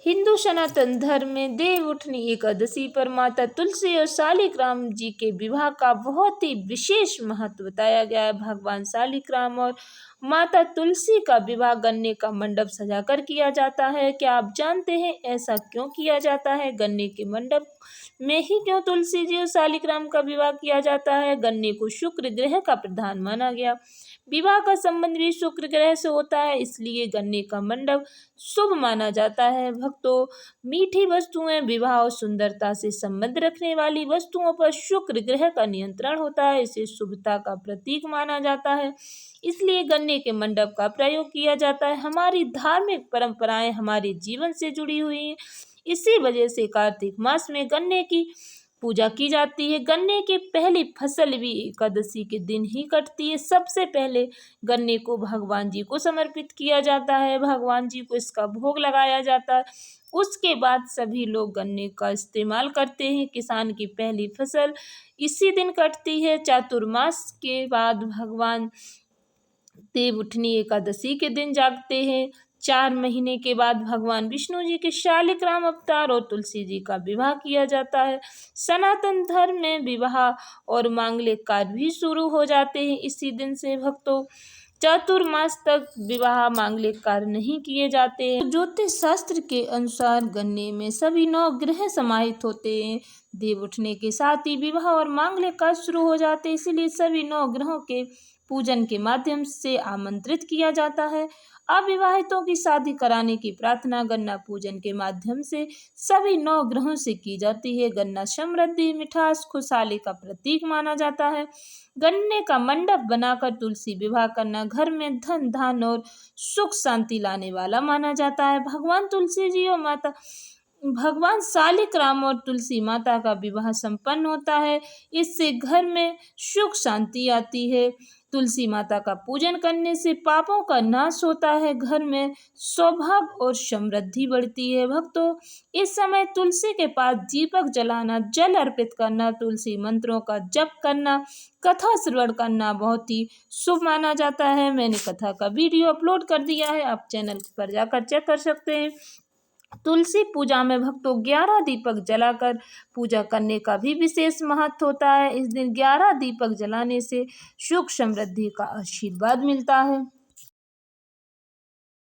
हिंदू सनातन धर्म में देव उठनी एकादशी पर माता तुलसी और शालिग्राम जी के विवाह का बहुत ही विशेष महत्व बताया गया है। भगवान शालिग्राम और माता तुलसी का विवाह गन्ने का मंडप सजाकर किया जाता है। क्या आप जानते हैं ऐसा क्यों किया जाता है? गन्ने के मंडप में ही क्यों तुलसी जी और शालिग्राम का विवाह किया जाता है? गन्ने को शुक्र ग्रह का प्रधान माना गया। विवाह का संबंध भी शुक्र ग्रह से होता है, इसलिए गन्ने का मंडप शुभ माना जाता है। भक्तों, मीठी वस्तुएं, विवाह और सुंदरता से संबंध रखने वाली वस्तुओं पर शुक्र ग्रह का नियंत्रण होता है। इसे शुभता का प्रतीक माना जाता है, इसलिए गन्ने के मंडप का प्रयोग किया जाता है। हमारी धार्मिक परंपराएं हमारे जीवन से जुड़ी हुई हैं। इसी वजह से कार्तिक मास में गन्ने की पूजा की जाती है। गन्ने की पहली फसल भी एकादशी के दिन ही कटती है। सबसे पहले गन्ने को भगवान जी को समर्पित किया जाता है, भगवान जी को इसका भोग लगाया जाता है। उसके बाद सभी लोग गन्ने का इस्तेमाल करते हैं। किसान की पहली फसल इसी दिन कटती है। चातुर्मास के बाद भगवान देव उठनी एकादशी के दिन जागते हैं। 4 महीने के बाद भगवान विष्णु जी के शालिग्राम अवतार और तुलसी जी का विवाह किया जाता है। सनातन धर्म में विवाह और मांगलिक कार्य भी शुरू हो जाते हैं इसी दिन से। भक्तों, चातुर्मास तक विवाह मांगलिक कार्य नहीं किए जाते हैं। ज्योतिष शास्त्र के अनुसार गन्ने में सभी 9 ग्रह समाहित होते हैं। देव उठने के साथ ही विवाह और मांगलिक कार्य शुरू हो जाते हैं, इसीलिए सभी 9 ग्रहों के पूजन के माध्यम से आमंत्रित किया जाता है। अविवाहितों की शादी कराने की प्रार्थना गन्ना पूजन के माध्यम से सभी 9 ग्रहों से की जाती है। गन्ना समृद्धि, मिठास, खुशहाली का प्रतीक माना जाता है। गन्ने का मंडप बनाकर तुलसी विवाह करना घर में धन धान और सुख शांति लाने वाला माना जाता है। भगवान शालिग्राम और तुलसी माता का विवाह संपन्न होता है, इससे घर में सुख शांति आती है। तुलसी माता का पूजन करने से पापों का नाश होता है, घर में सौभाग्य और समृद्धि बढ़ती है। भक्तों, इस समय तुलसी के पास दीपक जलाना, जल अर्पित करना, तुलसी मंत्रों का जप करना, कथा श्रवण करना बहुत ही शुभ माना जाता है। मैंने कथा का वीडियो अपलोड कर दिया है, आप चैनल पर जाकर चेक कर सकते हैं। तुलसी पूजा में भक्तों 11 दीपक जलाकर पूजा करने का भी विशेष महत्व होता है। इस दिन 11 दीपक जलाने से सुख समृद्धि का आशीर्वाद मिलता है।